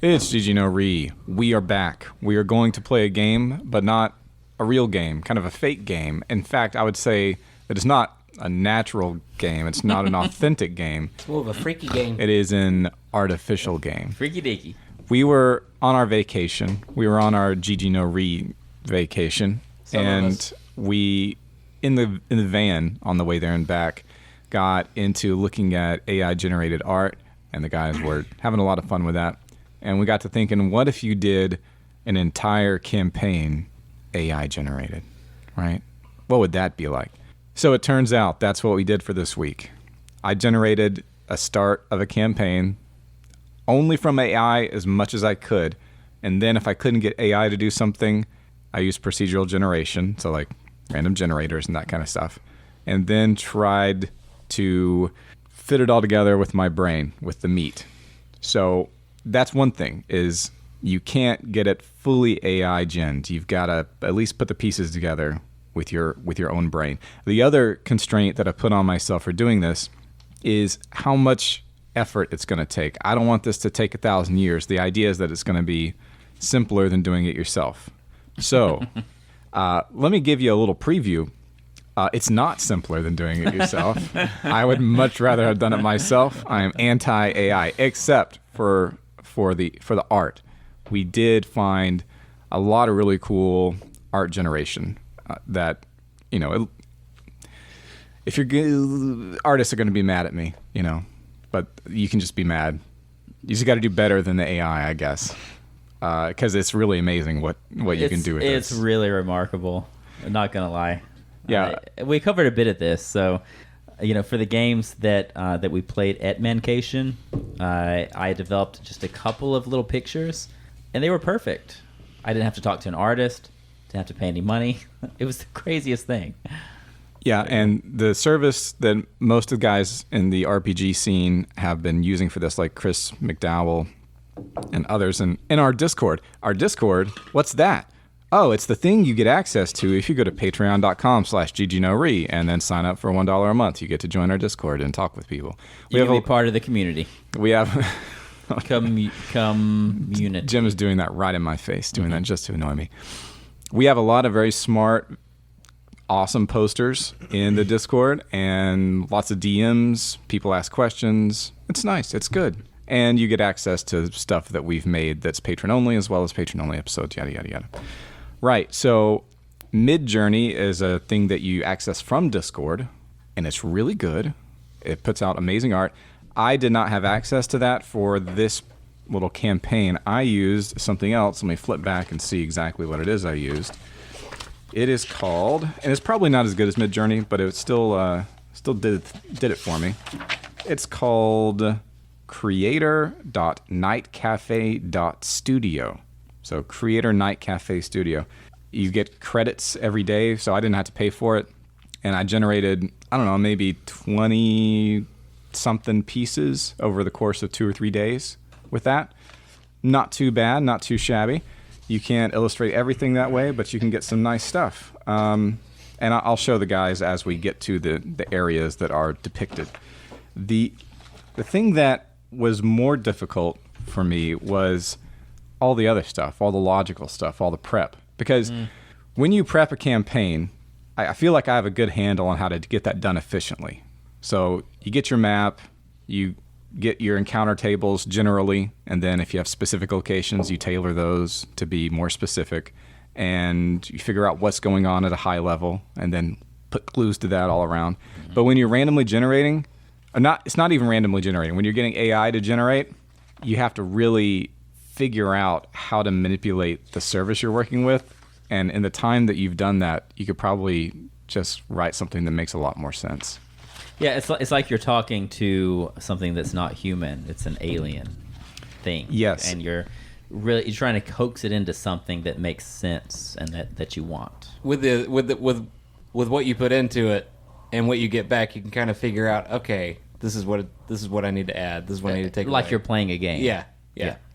It's GG No Re. We are back. We are going to play a game, but not a real game, kind of a fake game. In fact, I would say that it's not a natural game. It's not an authentic game. It's more of a freaky game. It is an artificial game. Freaky deaky. We were on our vacation. We were on our GG No Re vacation. And we, in the van on the way there and back, got into looking at AI-generated art. And the guys were having a lot of fun with that. And we got to thinking, what if you did an entire campaign AI-generated, right? What would that be like? So it turns out that's what we did for this week. I generated a start of a campaign only from AI as much as I could. And then if I couldn't get AI to do something, I used procedural generation, so like random generators and that kind of stuff. And then tried to fit it all together with my brain, with the meat. So that's one thing, is you can't get it fully AI-gened. You've got to at least put the pieces together with your own brain. The other constraint that I put on myself for doing this is how much effort it's going to take. I don't want this to take 1,000 years. The idea is that it's going to be simpler than doing it yourself. So let me give you a little preview. It's not simpler than doing it yourself. I would much rather have done it myself. I am anti-AI, except for the art. We did find a lot of really cool art generation that, you know, if you're good, artists are going to be mad at me, you know, but you can just be mad. You just got to do better than the AI, I guess, because it's really amazing what you can do with it. It's really remarkable. I'm not going to lie. Yeah. We covered a bit of this, so you know, for the games that we played at Mancation, I developed just a couple of little pictures, and they were perfect. I didn't have to talk to an artist, didn't have to pay any money. It was the craziest thing. Yeah, and the service that most of the guys in the RPG scene have been using for this, like Chris McDowell and others, and in our Discord. Our Discord, what's that? Oh, it's the thing you get access to if you go to patreon.com/GGNoRe and then sign up for $1 a month. You get to join our Discord and talk with people. You can be part of the community. We have... community. Jim is doing that right in my face, doing that just to annoy me. We have a lot of very smart, awesome posters in the Discord and lots of DMs. People ask questions. It's nice. It's good. And you get access to stuff that we've made that's patron-only, as well as patron-only episodes, yada, yada, yada. Right, so Midjourney is a thing that you access from Discord, and it's really good. It puts out amazing art. I did not have access to that for this little campaign. I used something else. Let me flip back and see exactly what it is I used. It is called, and it's probably not as good as Midjourney, but it still did it for me. It's called creator.nightcafe.studio. So Creator Night Cafe Studio. You get credits every day, so I didn't have to pay for it. And I generated, I don't know, maybe 20-something pieces over the course of 2 or 3 days with that. Not too bad, not too shabby. You can't illustrate everything that way, but you can get some nice stuff. And I'll show the guys as we get to the areas that are depicted. The thing that was more difficult for me was all the other stuff, all the logical stuff, all the prep. Because when you prep a campaign, I feel like I have a good handle on how to get that done efficiently. So you get your map, you get your encounter tables generally, and then if you have specific locations, you tailor those to be more specific, and you figure out what's going on at a high level, and then put clues to that all around. But when you're randomly generating, it's not even randomly generating. When you're getting AI to generate, you have to really figure out how to manipulate the service you're working with. And in the time that you've done that, you could probably just write something that makes a lot more sense. Yeah, it's like you're talking to something that's not human. It's an alien thing. Yes. And you're trying to coax it into something that makes sense and that you want. With what you put into it and what you get back, you can kind of figure out, okay, this is what I need to add. This is what I need to take away. Like you're playing a game. Yeah.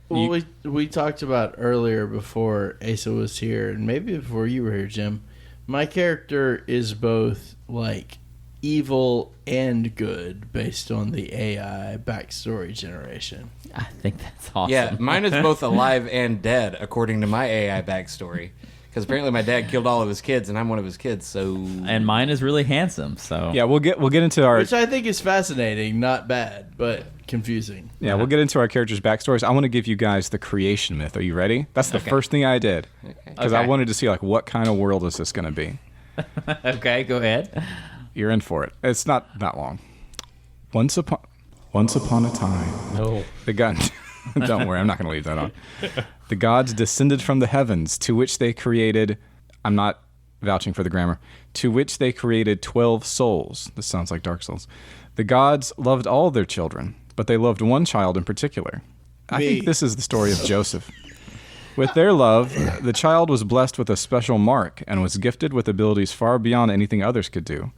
Well, we talked about earlier before Asa was here, and maybe before you were here, Jim. My character is both like evil and good based on the AI backstory generation. I think that's awesome. Yeah, mine is both alive and dead, according to my AI backstory. Because apparently my dad killed all of his kids, and I'm one of his kids. So, And mine is really handsome. So Yeah, we'll get into our Which I think is fascinating, not bad, but confusing. we'll get into our characters' backstories. I want to give you guys the creation myth. Are you ready? That's the first thing I did because I Okay. wanted to see like what kind of world is this going to be. okay, go ahead. You're in for it. It's not that long. Once upon a time, No. the god. Don't worry, I'm not going to leave that on. The gods descended from the heavens, to which they created. I'm not vouching for the grammar. To which they created 12 souls. This sounds like Dark Souls. The gods loved all their children, but they loved one child in particular. I Me. think this is the story of Joseph. With their love, the child was blessed with a special mark and was gifted with abilities far beyond anything others could do.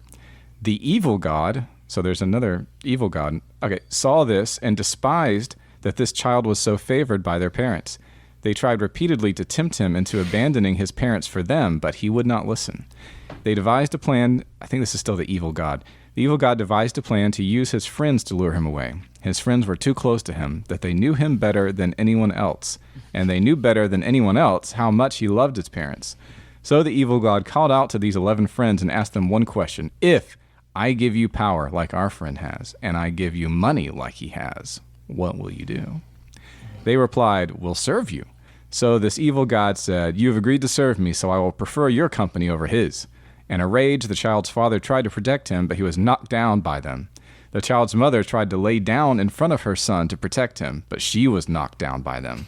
The evil god, so there's another evil god, saw this and despised that this child was so favored by their parents. They tried repeatedly to tempt him into abandoning his parents for them, but he would not listen. They devised a plan. I think this is still the evil god. The evil god devised a plan to use his friends to lure him away. His friends were too close to him, that they knew him better than anyone else, and they knew better than anyone else how much he loved his parents. So the evil god called out to these 11 friends and asked them one question. If I give you power like our friend has, and I give you money like he has, what will you do? They replied, we'll serve you. So this evil god said, you have agreed to serve me, so I will prefer your company over his. In a rage, the child's father tried to protect him, but he was knocked down by them. The child's mother tried to lay down in front of her son to protect him, but she was knocked down by them.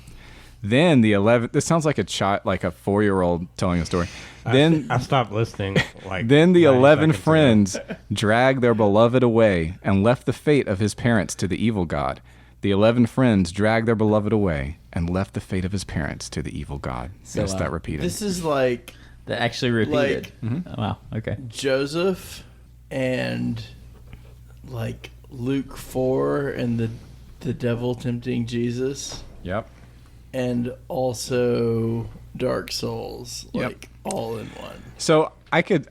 Then the 11, this sounds like a child, like a 4-year-old telling a story. Then I stopped listening. Then the 9 11 seconds ago. friends dragged their beloved away and left the fate of his parents to the evil god. The 11 friends dragged their beloved away and left the fate of his parents to the evil god. So, Yes, that repeated. This is like That actually repeated. Like- Oh, wow. Okay. Joseph and like Luke 4 and the devil tempting Jesus, Yep. and also Dark Souls, Yep. like all in one. So I could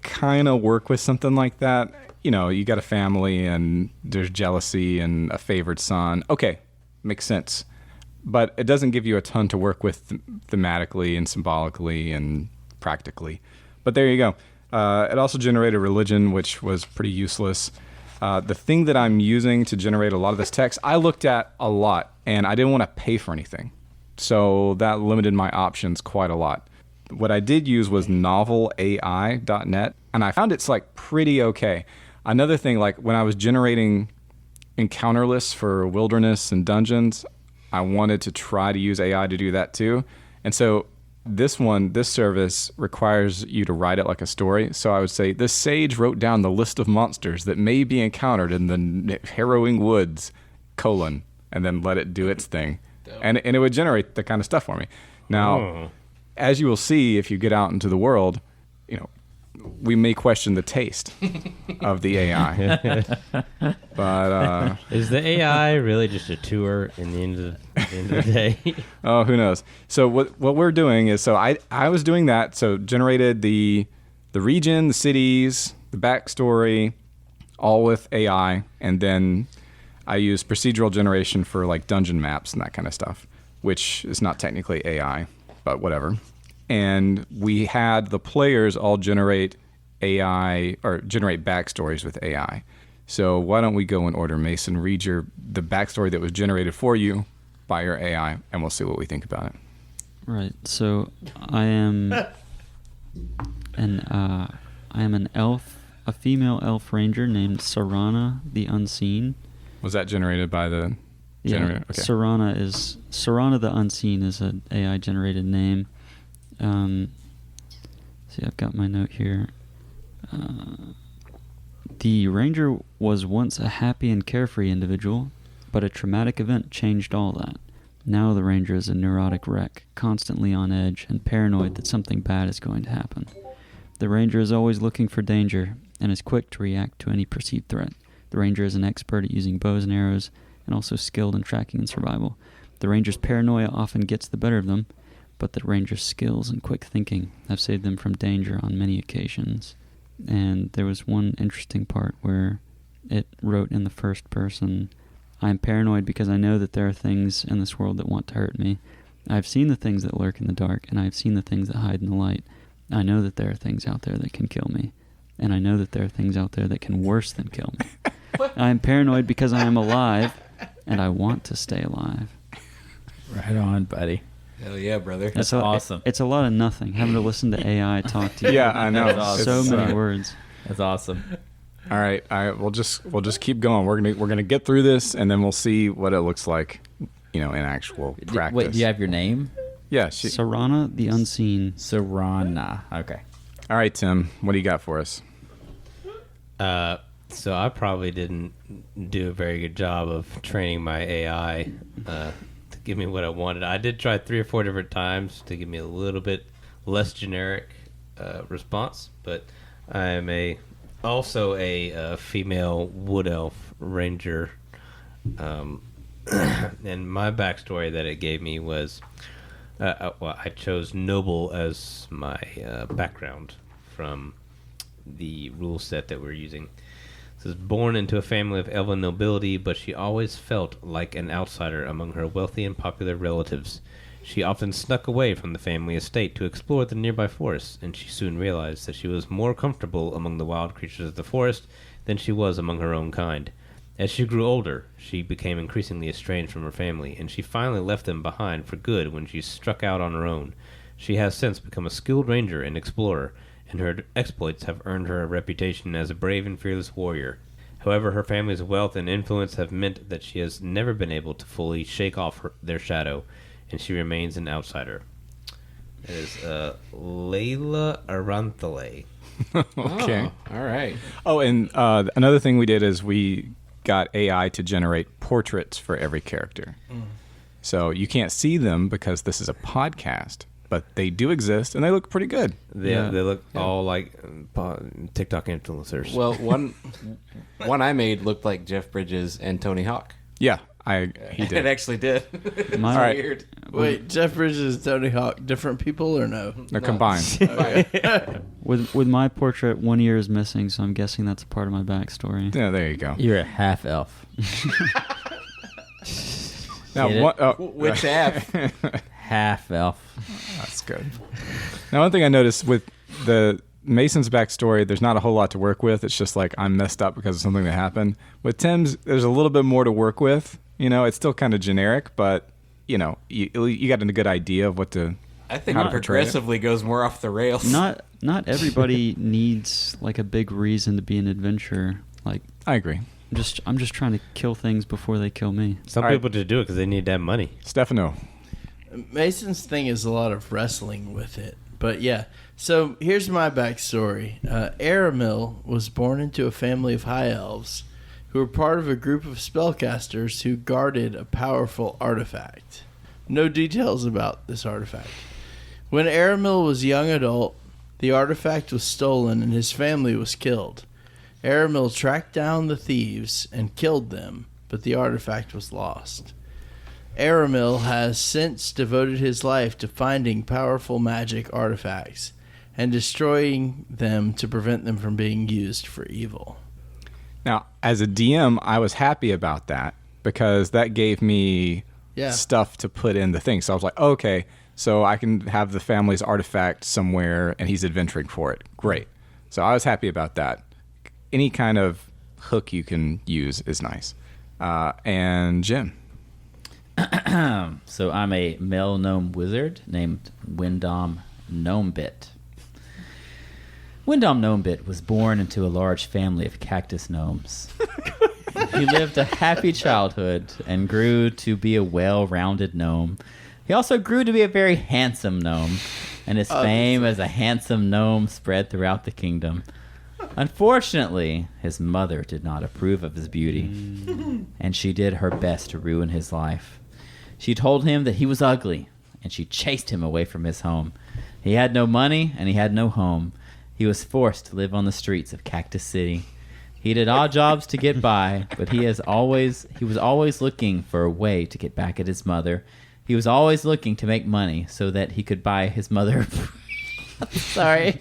kind of work with something like that. You know, you got a family and there's jealousy and a favored son. Okay, makes sense. But it doesn't give you a ton to work with thematically and symbolically and practically. But there you go. It also generated religion, which was pretty useless. The thing that I'm using to generate a lot of this text, I looked at a lot, and I didn't want to pay for anything. So that limited my options quite a lot. What I did use was novelai.net, and I found it's like pretty okay. Another thing, like when I was generating encounter lists for wilderness and dungeons, I wanted to try to use AI to do that too. And so this service requires you to write it like a story. So I would say, this sage wrote down the list of monsters that may be encountered in the harrowing woods, and then let it do its thing. And it would generate the kind of stuff for me. Now, as you will see, if you get out into the world, you know, we may question the taste of the AI. But Is the AI really just a tour in the end of the day? oh, who knows? So what we're doing is, so I was doing that. So generated the region, the cities, the backstory, all with AI, and then I use procedural generation for like dungeon maps and that kind of stuff, which is not technically AI, but whatever. And we had the players all generate AI or generate backstories with AI. So why don't we go in order? Mason, read the backstory that was generated for you by your AI, and we'll see what we think about it. Right. So I am an elf, a female elf ranger named Sarana the Unseen. Was that generated by the generator? Okay. Sarana the Unseen is an AI generated name. See, I've got my note here. The ranger was once a happy and carefree individual, but a traumatic event changed all that. Now the ranger is a neurotic wreck, constantly on edge and paranoid that something bad is going to happen. The ranger is always looking for danger and is quick to react to any perceived threat. The ranger is an expert at using bows and arrows and also skilled in tracking and survival. The ranger's paranoia often gets the better of them, but the ranger's skills and quick thinking have saved them from danger on many occasions. and there was one interesting part where it wrote in the first person, "I am paranoid because I know that there are things in this world that want to hurt me. I have seen the things that lurk in the dark, and I have seen the things that hide in the light. I know that there are things out there that can kill me, and I know that there are things out there that can worse than kill me. I am paranoid because I am alive, and I want to stay alive." Right on, buddy. Hell yeah, brother. That's awesome. It's a lot of nothing, having to listen to AI talk to you. Yeah, I know. That's awesome. So many words. That's awesome. All right. We'll just keep going. We're gonna get through this, and then we'll see what it looks like, in actual practice. Wait, do you have your name? Yeah. Sarana the Unseen. Sarana. Okay. All right, Tim. What do you got for us? So I probably didn't do a very good job of training my AI to give me what I wanted. I did try 3 or 4 different times to give me a little bit less generic response, but I am also a female wood elf ranger, and my backstory that it gave me was, I chose noble as my background from the rule set that we're using. It says, born into a family of elven nobility, but she always felt like an outsider among her wealthy and popular relatives. She often snuck away from the family estate to explore the nearby forests, and she soon realized that she was more comfortable among the wild creatures of the forest than she was among her own kind. As she grew older, she became increasingly estranged from her family, and she finally left them behind for good when she struck out on her own. She has since become a skilled ranger and explorer, and her exploits have earned her a reputation as a brave and fearless warrior. However, her family's wealth and influence have meant that she has never been able to fully shake off their shadow, and she remains an outsider. It is Layla Aranthale. Okay. Oh, all right. Oh, and another thing we did is we got AI to generate portraits for every character. So you can't see them because this is a podcast, but they do exist, and they look pretty good. They look all like TikTok influencers. Well, one I made looked like Jeff Bridges and Tony Hawk. Yeah, he It did. actually did. It's All right. weird. Wait, Jeff Bridges and Tony Hawk, different people or no? They're combined. With my portrait, 1 ear is missing, so I'm guessing that's a part of my backstory. Yeah, there you go. You're a half elf. Now, Get it? Which app? Half elf. That's good. Now, one thing I noticed with the Mason's backstory, there's not a whole lot to work with. It's just like, I'm messed up because of something that happened. With Tim's, there's a little bit more to work with. It's still kind of generic, but you got a good idea of what to. I think How it to portray it. progressively goes more off the rails. Not everybody needs like a big reason to be an adventurer. Like I agree. I'm just trying to kill things before they kill me. Some All right. people just do it because they need that money. Stefano. Mason's thing is a lot of wrestling with it. But yeah, so here's my backstory. Aramil was born into a family of high elves who were part of a group of spellcasters who guarded a powerful artifact. No details about this artifact. When Aramil was a young adult, the artifact was stolen and his family was killed. Aramil tracked down the thieves and killed them, but the artifact was lost. Aramil has since devoted his life to finding powerful magic artifacts and destroying them to prevent them from being used for evil. Now, as a DM, I was happy about that because that gave me stuff to put in the thing. So I was like, okay, so I can have the family's artifact somewhere and he's adventuring for it. Great. So I was happy about that. Any kind of hook you can use is nice. And Jim. So I'm a male gnome wizard named Windom Gnomebit. Windom Gnomebit was born into a large family of cactus gnomes. He lived a happy childhood and grew to be a well-rounded gnome. He also grew to be a very handsome gnome, and his fame as a handsome gnome spread throughout the kingdom. Unfortunately, his mother did not approve of his beauty, and she did her best to ruin his life. She told him that he was ugly, and she chased him away from his home. He had no money, and he had no home. He was forced to live on the streets of Cactus City. He did odd jobs to get by, but he was always looking for a way to get back at his mother. He was always looking to make money so that he could buy his mother. Sorry.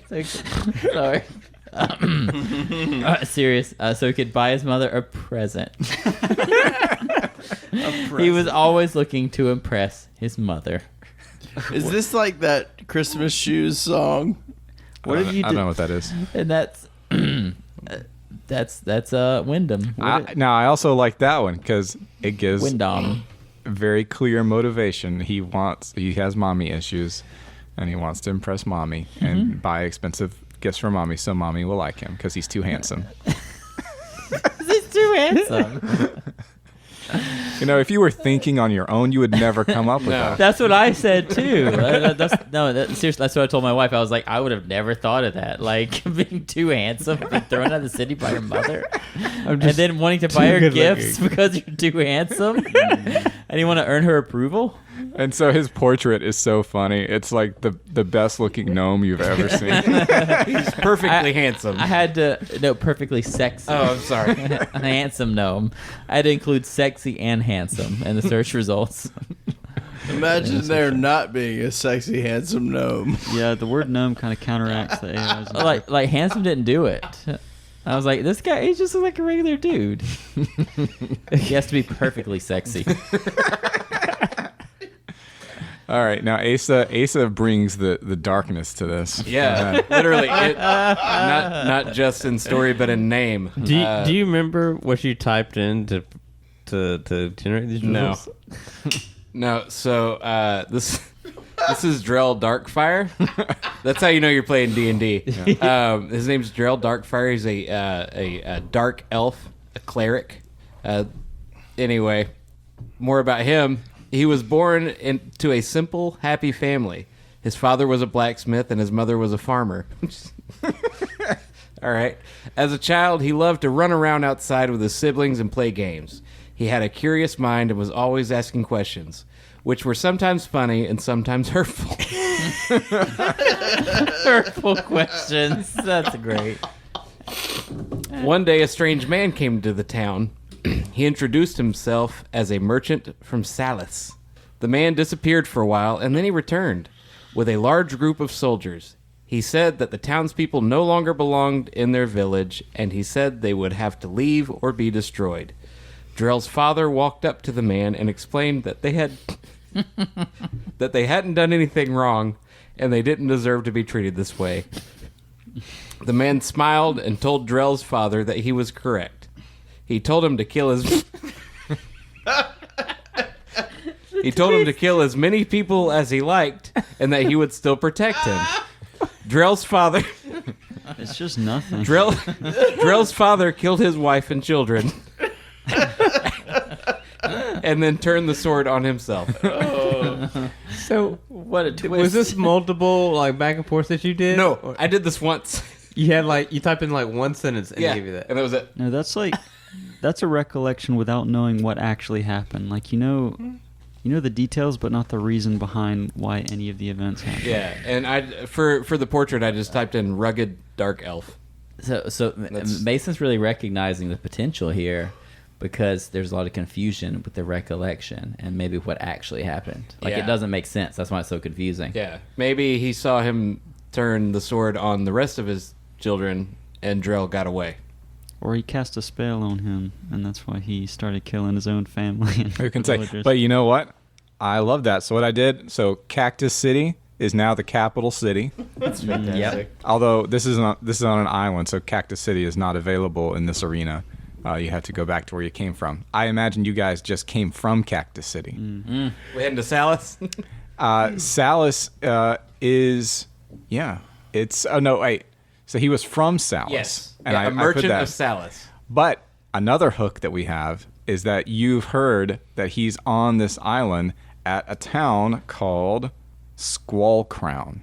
Serious. So he could buy his mother a present. He was always looking to impress his mother. Is this like that Christmas shoes song? What have you I don't know what that is. And that's Wyndham. Now, I also like that one because it gives Wyndham. very clear motivation. He has mommy issues, and he wants to impress mommy and buy expensive gifts for mommy, so mommy will like him because he's too handsome. He's too handsome. You know, if you were thinking on your own, you would never come up with that. That's what I said too. Seriously, that's what I told my wife. I was like, I would have never thought of that. Like being too handsome, being thrown out of the city by your mother, and then wanting to buy her gifts because you're too handsome, and you want to earn her approval. And so his portrait is so funny. It's like the best looking gnome you've ever seen. He's perfectly handsome. I had to perfectly sexy. Oh, I'm sorry. A handsome gnome. I had to include sexy and handsome in the search results. Imagine there not being a sexy, handsome gnome. Yeah, the word gnome kind of counteracts the AI's. like handsome didn't do it. I was like, this guy, he just looks like a regular dude. He has to be perfectly sexy. All right, now Asa brings the darkness to this. Yeah, literally. Not just in story, but in name. Do you remember what you typed in to generate these results? No. So this is Drell Darkfire. That's how you know you're playing D&D. His name's Drell Darkfire. He's a dark elf, a cleric. Anyway, more about him. He was born into a simple, happy family. His father was a blacksmith and his mother was a farmer. All right. As a child, he loved to run around outside with his siblings and play games. He had a curious mind and was always asking questions, which were sometimes funny and sometimes hurtful. Hurtful questions. That's great. One day, a strange man came to the town. He introduced himself as a merchant from Salis. The man disappeared for a while, and then he returned with a large group of soldiers. He said that the townspeople no longer belonged in their village, and he said they would have to leave or be destroyed. Drell's father walked up to the man and explained that they hadn't done anything wrong, and they didn't deserve to be treated this way. The man smiled and told Drell's father that he was correct. He told him to kill his... He told him to kill as many people as he liked, and that he would still protect him. Drell's father... It's just nothing. Drell's father killed his wife and children. And then turned the sword on himself. So What a twist. was this multiple like back and forth that you did? No, Or- I did this once. you had like you typed in like one sentence and Yeah, they gave you that. and that was it. No, that's a recollection without knowing what actually happened. Like you know the details, but not the reason behind why any of the events happened. Yeah, and I for the portrait, I just typed in rugged dark elf. So Mason's really recognizing the potential here because there's a lot of confusion with the recollection and maybe what actually happened. Like Yeah. it doesn't make sense. That's why it's so confusing. Yeah, maybe he saw him turn the sword on the rest of his children, and Drell got away. Or he cast a spell on him, and that's why he started killing his own family. And Who can say? villagers. But you know what? I love that. So what I did, Cactus City is now the capital city. That's fantastic. Yep. Although this is on an island, so Cactus City is not available in this arena. You have to go back to where you came from. I imagine you guys just came from Cactus City. We heading to Salis. Salis is, yeah. It's no wait. So he was from Salis. Yes, and yeah, I a merchant put that. of Salis. But another hook that we have is that you've heard that he's on this island at a town called Squall Crown.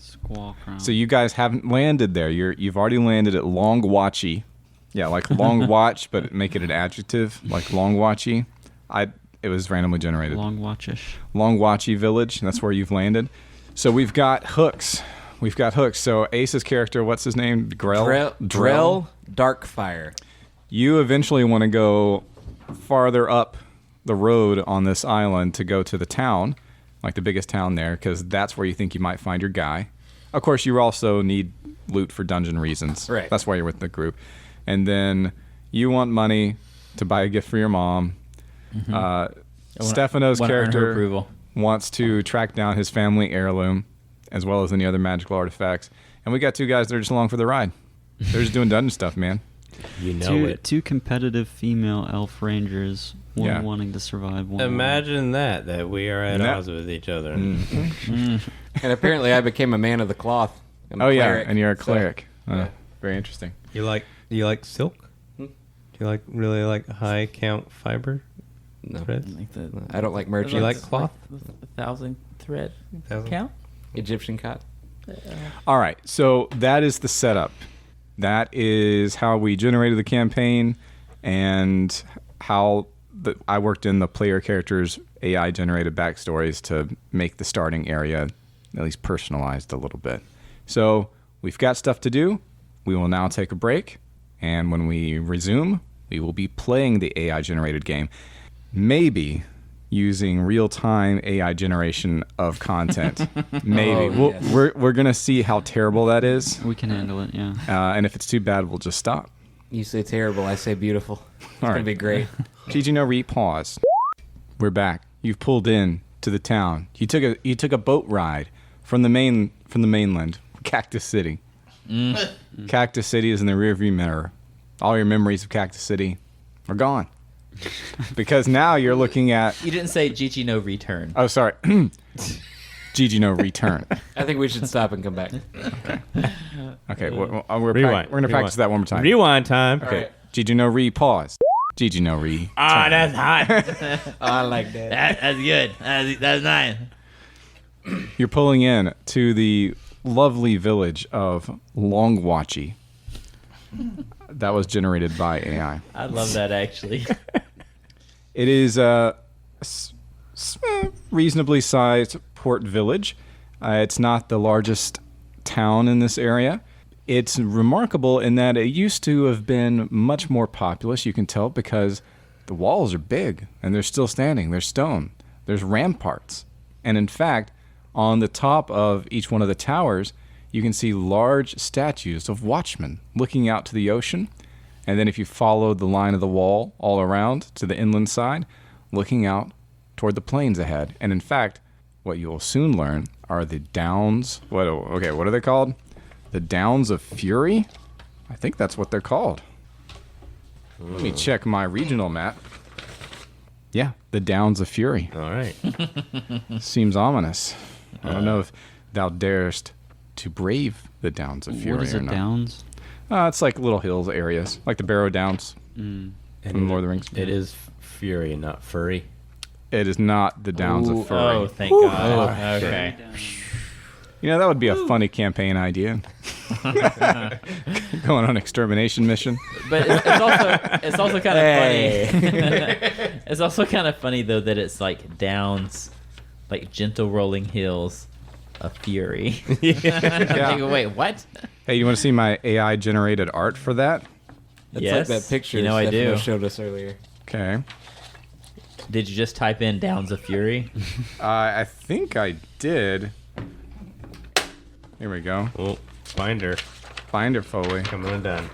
Squall Crown. So you guys haven't landed there. You've already landed at Long Watchy. Yeah, like Long Watch, but make it an adjective, like Long Watchy. It was randomly generated. Long watchish. Long Watchy Village. That's where you've landed. So we've got hooks. So Ace's character, what's his name? Drell Darkfire. You eventually want to go farther up the road on this island to go to the town, like the biggest town there, because that's where you think you might find your guy. Of course, you also need loot for dungeon reasons. Right. That's why you're with the group. And then you want money to buy a gift for your mom. Stefano's wanna earn her character approval. wants to track down his family heirloom, as well as any other magical artifacts. And we got two guys that are just along for the ride. They're just doing dungeon stuff, man. You know it. Two competitive female elf rangers, one Yeah. wanting to survive, one Imagine that we are at And that- odds with each other. And apparently, I became a man of the cloth. I'm a Oh, yeah, cleric, and you're a so- cleric. yeah. Very interesting. You like silk? Do you really like high count fiber? No, Threads? Like the I don't like Do merchants. you like cloth? 1,000 thread Thousand? count? Egyptian cotton? All right, so that is the setup. That is how we generated the campaign and how I worked in the player characters' AI-generated backstories to make the starting area at least personalized a little bit. So we've got stuff to do. We will now take a break, and when we resume, we will be playing the AI-generated game. Maybe using real-time AI generation of content. Maybe. Oh, yes. We're going to see how terrible that is. We can handle it, yeah. And if it's too bad, we'll just stop. You say terrible, I say beautiful. It's All gonna right. be great. Gigi, no pause. We're back. You've pulled in to the town. You took a boat ride from the mainland, Cactus City. Cactus City is in the rearview mirror. All your memories of Cactus City are gone. Because now you're looking at... You didn't say Gigi no return. Oh, sorry. Gigi, no return. I think we should stop and come back. Okay, we're Rewind. going to practice that one more time. Rewind time. Okay. Gigi, no pause. Gigi, no Ah, that's hot. I like that. That's good. That's nice. You're pulling in to the lovely village of Longwatchy. That was generated by AI. I love that, actually. It is a reasonably sized port village. It's not the largest town in this area. It's remarkable in that it used to have been much more populous, you can tell, because the walls are big and they're still standing. They're stone. There's ramparts. And in fact, on the top of each one of the towers, you can see large statues of watchmen looking out to the ocean. And then if you follow the line of the wall all around to the inland side, looking out toward the plains ahead. And in fact, what you will soon learn are the Downs. What are they called? The Downs of Fury? I think that's what they're called. Let me check my regional map. Yeah, the Downs of Fury. All right. Seems ominous. I don't know if thou darest to brave the Downs of Fury What is or it, not. Downs? It's like little hills areas, like the Barrow Downs from Lord of the Rings. It is Fury, not Furry. It is not the Downs Ooh, of Fury. Oh, thank God. Oh, Okay. You know, that would be a funny campaign idea. Going on an extermination mission. But it's also kind of funny. It's also kind of funny though that it's like downs, like gentle rolling hills of fury. Like, wait, what? Hey, you want to see my AI generated art for that? It's Yes. like that picture You know I Stefano do. showed us earlier. Okay. Did you just type in downs of fury? I think I did. Here we go. Oh, Binder Binder Foley. coming undone.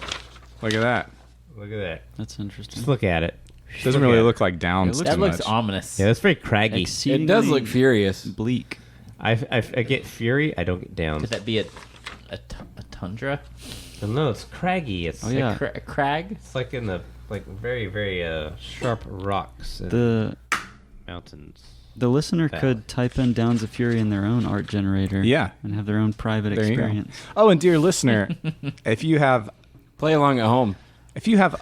Look at that. Look at that. That's interesting. Just look at it. Doesn't really look like Downs That too looks much. ominous. Yeah, that's very craggy. It does look furious. bleak. I get Fury. I don't get Downs. Could that be a tundra? No, it's craggy. It's Oh, yeah. A crag? It's like in the very sharp rocks and The mountains. listener Valley. could type in Downs of Fury in their own art generator. Yeah. And have their own private There you go. experience. Oh, and dear listener, if you have Play along at home.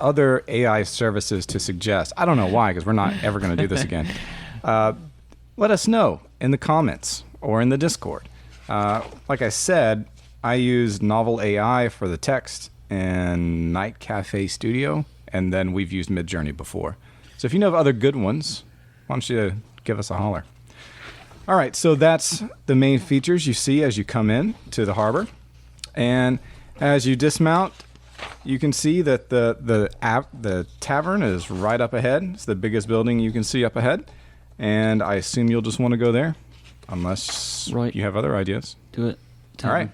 other AI services to suggest, I don't know why, because we're not ever going to do this again. Let us know in the comments or in the Discord. Like I said, I use Novel AI for the text and Night Cafe Studio, and then we've used Midjourney before. So if you know of other good ones, why don't you give us a holler? All right, so that's the main features you see as you come in to the harbor. And as you dismount, you can see that the tavern is right up ahead. It's the biggest building you can see up ahead. And I assume you'll just want to go there, unless Right. you have other ideas. Do it. All right,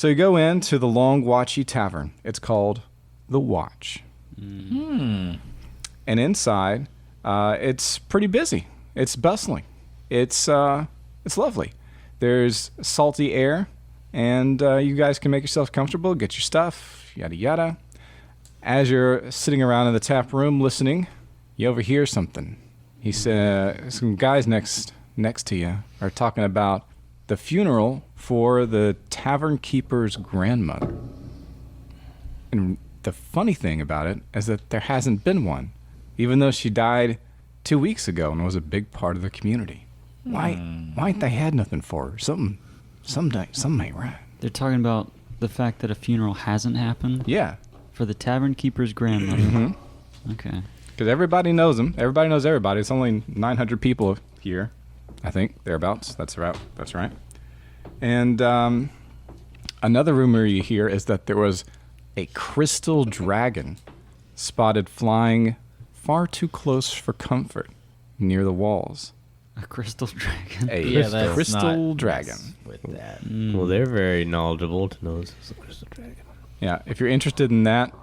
So you go into the Long Watchy Tavern. It's called The Watch. And inside, it's pretty busy. It's bustling. It's lovely. There's salty air, and you guys can make yourselves comfortable, get your stuff, yada yada. As you're sitting around in the tap room listening, you overhear something. He said, some guys next to you are talking about the funeral for the tavern keeper's grandmother. And the funny thing about it is that there hasn't been one, even though she died 2 weeks ago and was a big part of the community. Why ain't they had nothing for her? Something ain't right. They're talking about the fact that a funeral hasn't happened Yeah, for the tavern keeper's grandmother. Okay. because everybody knows them. Everybody knows everybody. It's only 900 people here, I think, thereabouts. That's right. And another rumor you hear is that there was a crystal dragon spotted flying far too close for comfort near the walls. A crystal dragon. A crystal dragon. With that. Well, they're very knowledgeable to know this is a crystal dragon. Yeah, if you're interested in that,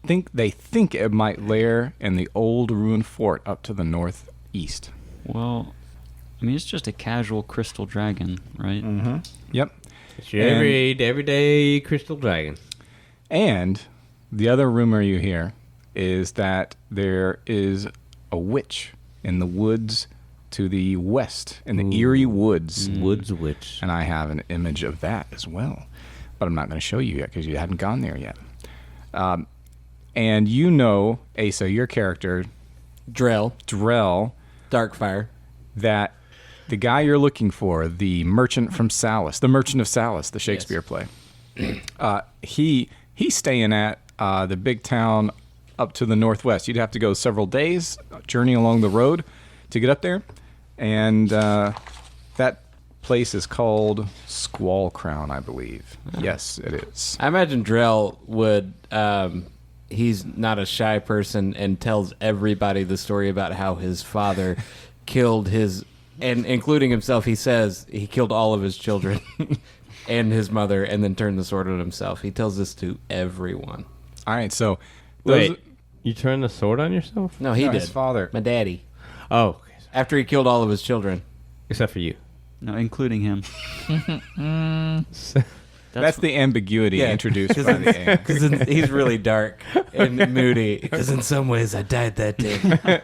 they think it might lair in the old ruined fort up to the northeast. Well, I mean, it's just a casual crystal dragon, right? Yep. It's your everyday crystal dragon. And the other rumor you hear is that there is a witch in the woods to the west, in the Erie Woods. Woods witch. And I have an image of that as well. But I'm not going to show you yet because you hadn't gone there yet. And you know, Asa, your character, Drell, Darkfire, that the guy you're looking for, the merchant from Salis, the Merchant of Salis, the Shakespeare play, he's staying at the big town up to the northwest. You'd have to go several days, journey along the road to get up there. And that place is called Squall Crown, I believe. Yes, it is. I imagine Drell would. He's not a shy person and tells everybody the story about how his father killed his, and including himself. He says he killed all of his children and his mother, and then turned the sword on himself. He tells this to everyone. All right, so Wait, you turned the sword on yourself? No, he No, did. his father. My daddy. Oh, okay. After he killed all of his children. Except for you. No, including him. That's the ambiguity introduced by the game. Because he's really dark and moody. Because in some ways I died that day.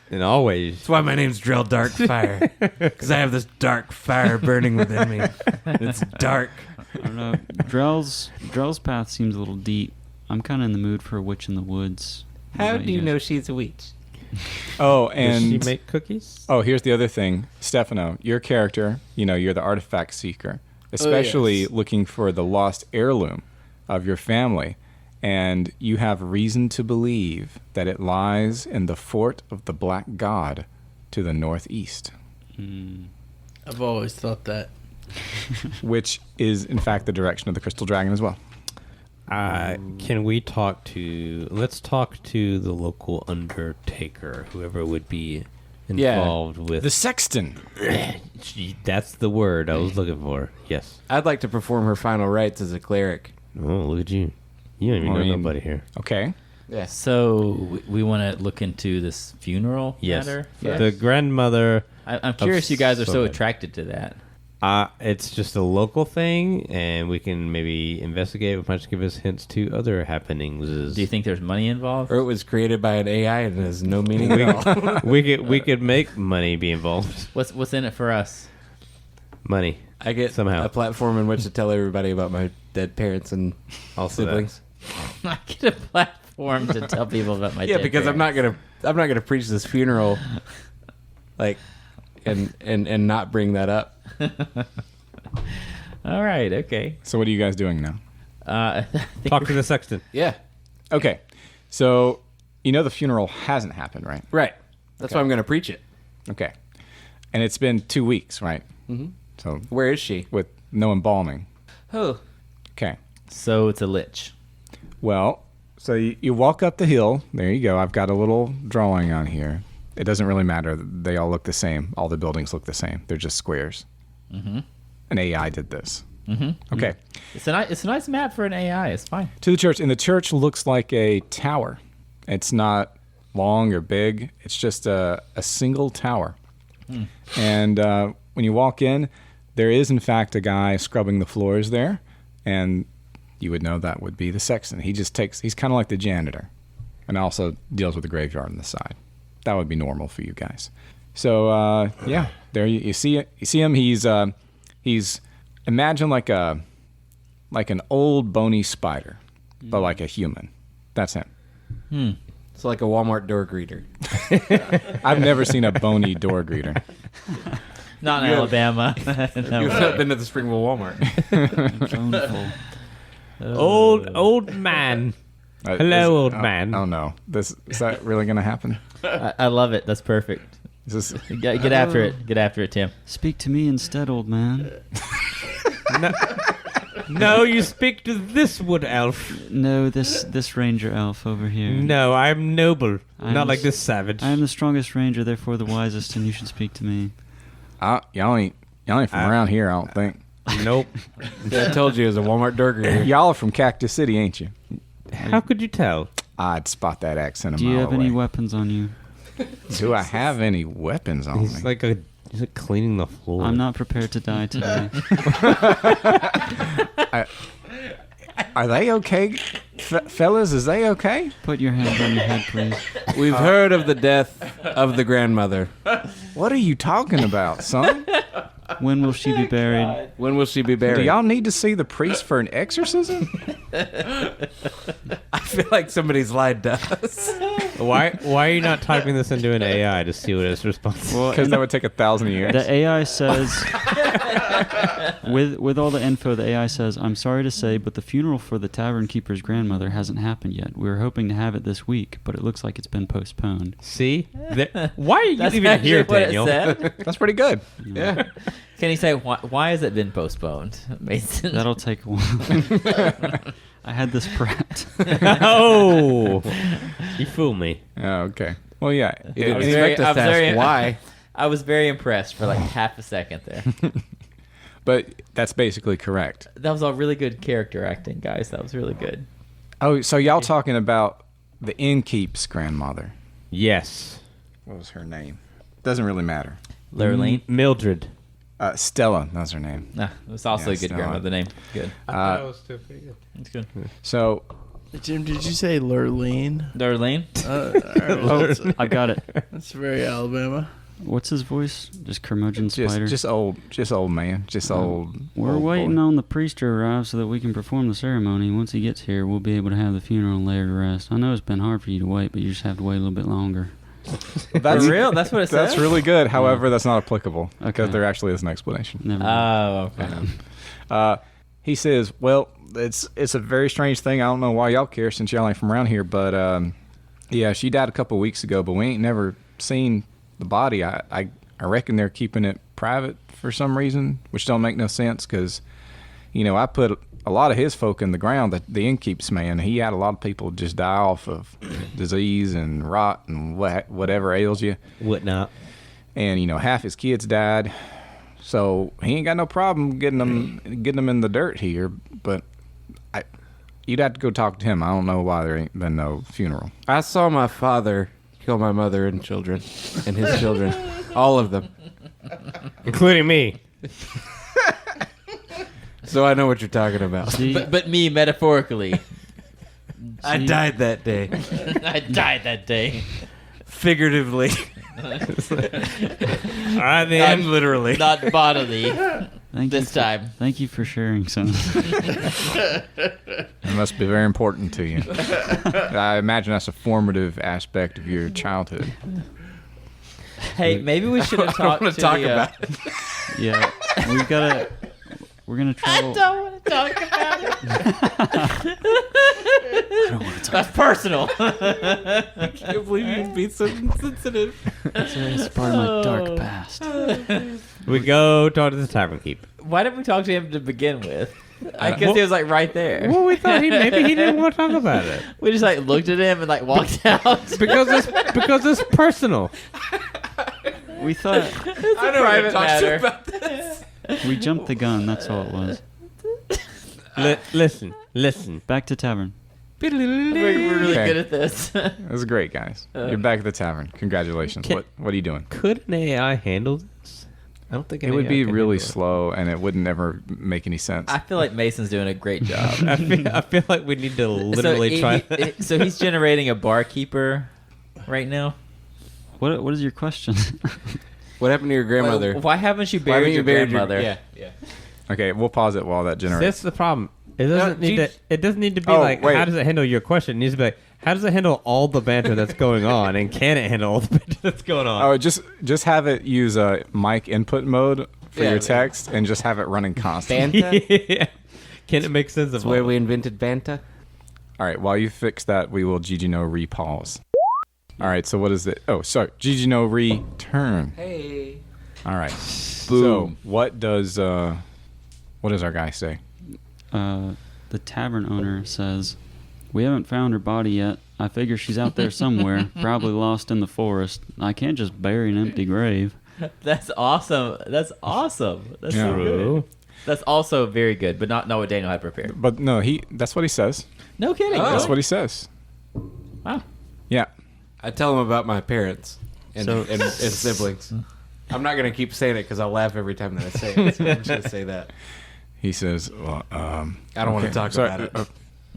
And always. That's why my name's Drell Darkfire. Because I have this dark fire burning within me. It's dark. I don't know. Drell's path seems a little deep. I'm kind of in the mood for a witch in the woods. What How about do you guys? know she's a witch? Oh, Does and she make cookies? oh, here's the other thing, Stefano. Your character, you're the artifact seeker, especially yes. looking for the lost heirloom of your family, and you have reason to believe that it lies in the fort of the Black God to the northeast, I've always thought that. which is in fact the direction of the Crystal Dragon as well. Can we let's talk to the local undertaker, whoever would be involved with. The sexton. That's the word I was looking for. Yes. I'd like to perform her final rites as a cleric. Oh, look at you. You don't even know nobody here. Okay. Yeah. So we want to look into this funeral matter? Yes. The grandmother. I'm curious you guys are so somebody. attracted to that. It's just a local thing, and we can maybe investigate. It might give us hints to other happenings. Do you think there's money involved? Or it was created by an AI and has no meaning at all. we could make money be involved. What's in it for us? Money. I get Somehow. a platform in which to tell everybody about my dead parents and Also siblings. I get a platform to tell people about my Yeah, dead because I'm not parents. gonna preach this funeral, like, and not bring that up. All right, okay. So what are you guys doing now? I think Talk to the sexton. Yeah, Okay. So the funeral hasn't happened, right? right. That's why I'm gonna preach it. Okay. And it's been 2 weeks, right? Mm-hmm. So Where is she? with no embalming. Oh, Okay. so it's a lich. Well, so you walk up the hill. There you go. I've got a little drawing on here. It doesn't really matter. They all look the same. All the buildings look the same. They're just squares. Mm-hmm. An AI did this. Mm-hmm. Okay. It's a nice map for an AI. It's fine. To the church, and the church looks like a tower. It's not long or big. It's just a single tower. And when you walk in, there is in fact a guy scrubbing the floors there, and you would know that would be the sexton. He's kind of like the janitor, and also deals with the graveyard on the side. That would be normal for you guys. So yeah, there you see it. You see him. He's imagine like an old bony spider, but like a human. That's him. It's like a Walmart door greeter. I've never seen a bony door greeter. Not in Alabama. No You've way. not been to the Springville Walmart. Old man. Hello, old man. Oh no, is that really gonna happen? I love it. That's perfect. Is this, Get after it. Get after it, Tim. Speak to me instead, old man. No, you speak to this wood elf. No, this ranger elf over here. No, I'm noble. I'm Not like s- this savage. I am the strongest ranger, therefore the wisest, and you should speak to me. y'all ain't from around here, I don't think. Nope. I told you it was a Walmart door greeter. Y'all are from Cactus City, ain't you? How could you tell? I'd spot that accent a Do you mile have any away. weapons on you? Do I have any weapons on He's me? he's like cleaning the floor. I'm not prepared to die today. Are they okay, fellas? Is they okay? Put your hands on your head, please. We've heard of the death of the grandmother. What are you talking about, son? When will she be buried? When will she be Do buried? y'all need to see the priest for an exorcism? I feel like somebody's lied to us. Why are you not typing this into an AI to see what its response is? Well, Because that would take 1,000 years. the AI says, with all the info, the AI says, I'm sorry to say, but the funeral for the tavern keeper's grandmother hasn't happened yet. We were hoping to have it this week, but it looks like it's been postponed. See? Why are you That's even actually here, what Daniel? it said. That's pretty good. Yeah. Can you say why has it been postponed, Mason? That'll take a while. I had this prepped. Oh, you fooled me. Oh, okay. Well, yeah. You I was didn't very- expect us to I'm very- ask why. I was very impressed for like half a second there. But that's basically correct. That was all really good character acting, guys. That was really good. Oh, so y'all talking about the innkeep's grandmother. Yes, What was her name? Doesn't really matter. Lurleen. Mildred. Stella, that's her name. Nah, it was also Yeah, a good Stella. grandmother name. Good. That was still pretty good. That's good. So, Jim, did you say Lurleen? Lurleen. I got it. That's very Alabama. What's his voice? Just curmudgeon spider? just old man. Just old. We're old waiting boy. on the priest to arrive so that we can perform the ceremony. Once he gets here, we'll be able to have the funeral and lay her to rest. I know it's been hard for you to wait, but you just have to wait a little bit longer. That's For real? That's what it says? That's really good. However, that's not applicable because Okay. there actually is an explanation. Never mind. Oh, okay. He says, "Well, it's a very strange thing. I don't know why y'all care since y'all ain't from around here, but yeah, she died a couple weeks ago, but we ain't never seen the body. I reckon they're keeping it private for some reason, which don't make no sense because, you know, I put a lot of his folk in the ground. The innkeep's man, he had a lot of people just die off of disease and rot and whatever ails you, Whatnot. and you know, half his kids died." So he ain't got no problem getting them in the dirt here, but you'd have to go talk to him. I don't know why there ain't been no funeral. I saw my father kill my mother and children, and his children, all of them. Including me. So I know what you're talking about. See, But me metaphorically. I died that day, I died that day. figuratively All right, then. and literally. Not bodily thank this you time. Thank you for sharing, son. It must be very important to you. I imagine that's a formative aspect of your childhood. Hey, maybe we should have I don't talked want to to talk the, about it. Yeah, we're gonna travel. want to talk about it. That's personal. I can't believe you'd be so insensitive. It's part of my dark past. We go talk to the tavern keep. Why didn't we talk to him to begin with? I guess he was like right there. Well, we thought maybe he didn't want to talk about it We just like looked at him and like walked out. because it's personal. We thought It's a I know private talk to matter. about this. we jumped the gun. That's all it was. Listen. Back to tavern. We're really Okay. good at this. That was great, guys. You're back at the tavern. Congratulations. Can- What are you doing? Could an AI handle this? I don't think It would be really slow, and it wouldn't ever make any sense. I feel like Mason's doing a great job. I feel like we need to literally try that. So he's generating a barkeeper right now. What is your question? What happened to your grandmother? Why haven't you Why buried haven't your you buried grandmother? Yeah. Okay, we'll pause it while that generates. That's the problem. It doesn't need to. It doesn't need to be Oh, like wait. how does it handle your question. It needs to be like how does it handle all the banter that's going on, and can it handle all the banter that's going on? Oh, just have it use a mic input mode for Yeah, your yeah. text, and just have it running constantly. Banta? Yeah. Can it make sense of That's where all? we invented Banta. All right, while you fix that, we will GG no repause. All right, so what is it? Oh, sorry, GG no return. Hey. All right. So what does our guy say? The tavern owner says, "We haven't found her body yet. I figure she's out there somewhere, probably lost in the forest. I can't just bury an empty grave." That's awesome. That's awesome. That's Yeah. so good. That's also very good, but not what Daniel had prepared. But no, that's what he says. No kidding. Oh. That's what he says. Wow. Yeah. I tell him about my parents and, So- and siblings. I'm not going to keep saying it because I'll laugh every time that I say it. So I'm just going to say that. He says, well, I don't want to talk sorry, about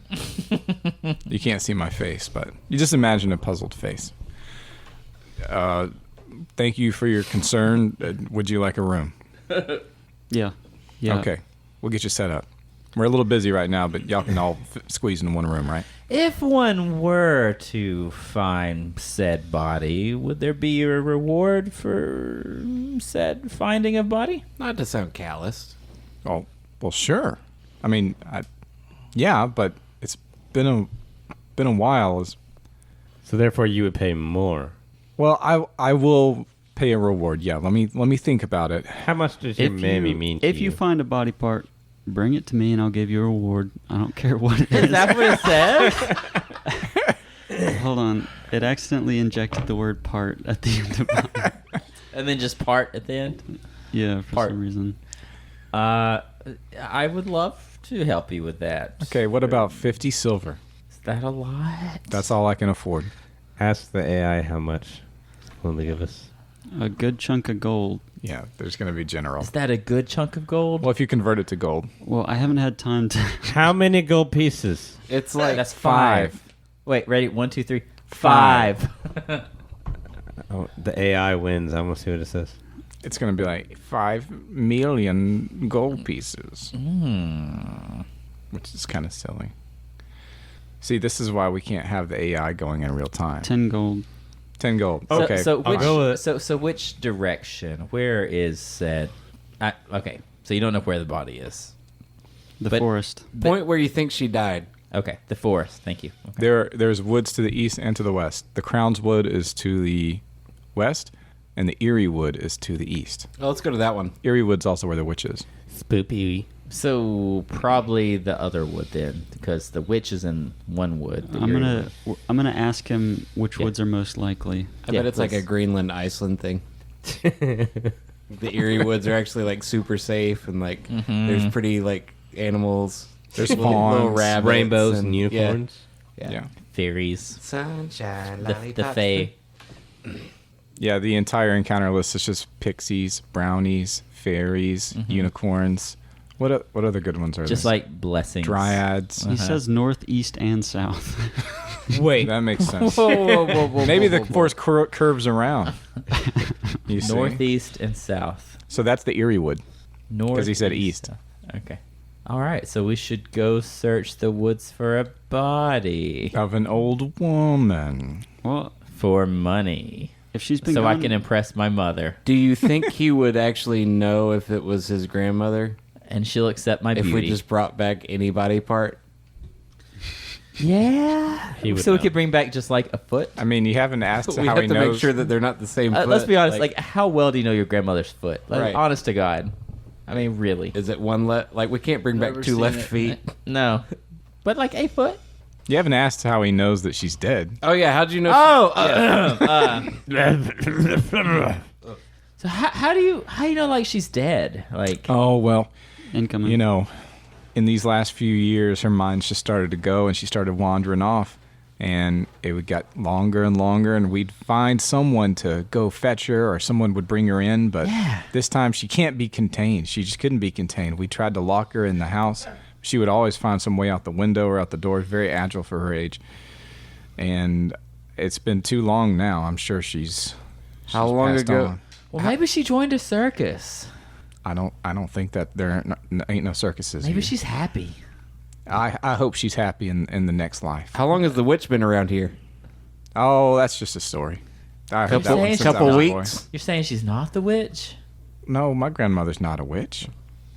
it. you can't see my face, but you just imagine a puzzled face. Thank you for your concern. Would you like a room? Yeah. Yeah. Okay. We'll get you set up. We're a little busy right now, but y'all can all squeeze in one room, right? If one were to find said body, would there be a reward for said finding of body? Not to sound callous. Oh, well, sure. I mean, yeah, but it's been a while. So therefore, you would pay more. Well, I will pay a reward. Yeah, let me think about it. How much does your mammy mean to if you find a body part, bring it to me and I'll give you a reward. I don't care what it is. Is that what it says? Hold on. It accidentally injected the word part at the end of body. And then just part at the end? Yeah, for Part. some reason. I would love to help you with that. Okay, what about 50 silver? Is that a lot? That's all I can afford. Ask the AI how much will they give us. A good chunk of gold. Yeah, there's going to be general. Is that a good chunk of gold? Well, if you convert it to gold. Well, I haven't had time to. How many gold pieces? It's like That's 5. Wait, ready? 1, 2, 3. 5. Oh, the AI wins. I want to see what it says. It's going to be like 5 million gold pieces, which is kind of silly. See, this is why we can't have the AI going in real time. 10 gold. 10 gold. So, Okay. so I'll go with which it. so which direction? Where is said? Okay, so you don't know where the body is. The But- forest. point where you think she died. Okay, the forest. Thank you. Okay. There's woods to the east and to the west. The Crown's Wood is to the west, and the Erie Wood is to the east. Oh, let's go to that one. Erie Wood's also where the witch is. Spoopy. So probably the other wood then, because the witch is in one wood. the I'm Erie gonna ask him which Yeah. woods are most likely. I Yeah, bet it's like a please. Greenland, Iceland thing. The Erie woods are actually like super safe and like there's pretty like animals. There's little fawns, rabbits, Rainbows and yeah. unicorns. Yeah. fairies, Sunshine, the fae. Yeah, the entire encounter list is just pixies, brownies, fairies, unicorns. What other good ones are Just there? like blessings. Dryads. He says north, east, and south. Wait. That makes sense. Whoa, Maybe the forest curves around. You see? Northeast and south. So that's the Erie Wood. North. he said east. Okay. All right, so we should go search the woods for a body Of an old woman. Well, for money, if she's been so I gone- can impress my mother, Do you think he would actually know if it was his grandmother and she'll accept my if beauty. we just brought back any body part? Yeah. He would So we know. could bring back just like a foot. I mean, you haven't asked We how have he to knows. make sure that they're not the same foot. Let's be honest. Like, how well do you know your grandmother's foot? Like, Right. honest to God. I mean, really. Is it one left? Like we can't bring back Never 2 seen left it. feet. No. But like a foot. You haven't asked how he knows that she's dead. Oh yeah, how'd you know? So how do you know like she's dead? Like Oh, well, incoming. you know, in these last few years, her mind's just started to go, and she started wandering off. And it would get longer and longer, and we'd find someone to go fetch her, or someone would bring her in. But this time, she can't be contained. She just couldn't be contained. We tried to lock her in the house. She would always find some way out the window or out the door. Very agile for her age. And it's been too long now. I'm sure she's How long passed ago? on. Well, maybe she joined a circus. I don't think that there ain't no circuses. Maybe here. she's happy. I hope she's happy in the next life. How long has the witch been around here? Oh, that's just a story. I heard that one since I Couple was a boy. weeks. You're saying she's not the witch? No, my grandmother's not a witch.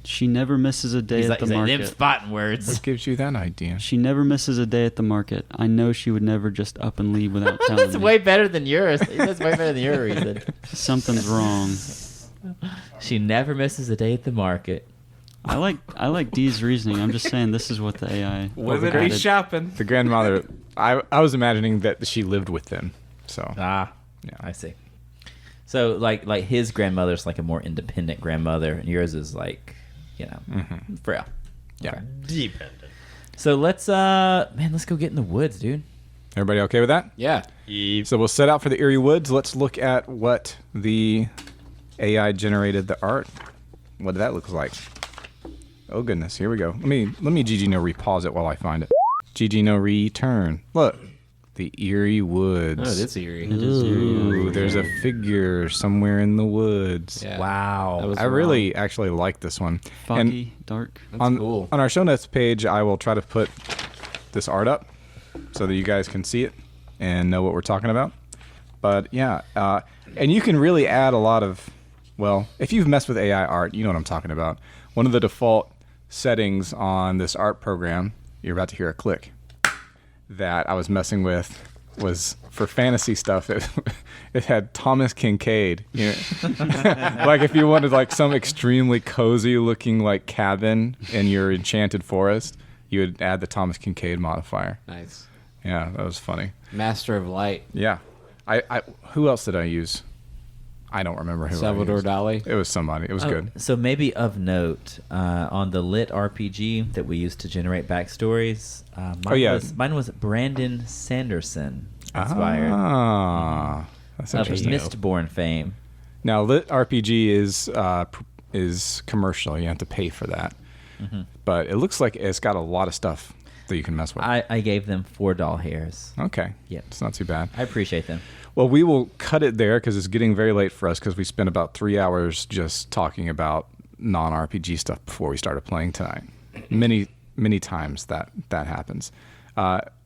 She never misses a day at the market. them spotting words. What gives you that idea? She never misses a day at the market. I know she would never just up and leave without telling That's me. way better than yours. That's way better than your reason. Something's wrong. She never misses a day at the market. I like Dee's reasoning. I'm just saying this is what the AI Women be added. shopping. The grandmother, I was imagining that she lived with them. So Ah, Yeah. I see. So like his grandmother's like a more independent grandmother, and yours is like, frail. yeah. Okay. Dependent. So let's go get in the woods, dude. Everybody okay with that? Yeah. So we'll set out for the Erie Woods. Let's look at what the AI generated the art. What did that look like? Oh goodness, here we go. Let me GG no repause it while I find it. GG no return. Look, the Erie Woods. Oh, it's eerie. Ooh, there's a figure somewhere in the woods. Yeah. Wow. That was I really actually like this one. Foggy, dark. on, cool. on our show notes page, I will try to put this art up so that you guys can see it and know what we're talking about. But yeah, and you can really add a lot of, well, if you've messed with AI art, you know what I'm talking about. One of the default settings on this art program, you're about to hear a click, that I was messing with was for fantasy stuff. It had Thomas Kincaid. You know? Like if you wanted like some extremely cozy looking like cabin in your enchanted forest, you would add the Thomas Kincaid modifier. Nice. Yeah, that was funny. Master of Light. Yeah. I who else did I use? I don't remember who Salvador I used. Dali. It was somebody. It was good. So maybe of note, on the lit RPG that we used to generate backstories, mine was Brandon Sanderson inspired. Ah, that's Of interesting. Mistborn fame. Now, lit RPG is commercial. You have to pay for that. Mm-hmm. But it looks like it's got a lot of stuff that you can mess with. I gave them 4 doll hairs. Okay. Yep. It's not too bad. I appreciate them. Well, we will cut it there because it's getting very late for us because we spent about 3 hours just talking about non-RPG stuff before we started playing tonight. Many times that happens.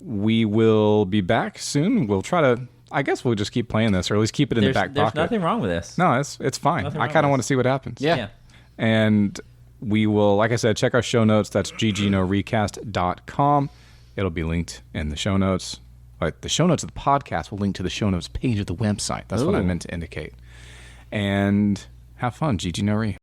We will be back soon. We'll try to, I guess we'll just keep playing this or at least keep it in the back There's pocket. nothing wrong with this. No, it's fine. Nothing I wrong kind of with want to this. see what happens. Yeah. And we will, like I said, check our show notes. That's ggnorecast.com. It'll be linked in the show notes. But the show notes of the podcast will link to the show notes page of the website. That's what I Ooh. meant to indicate. And have fun, GG No Re.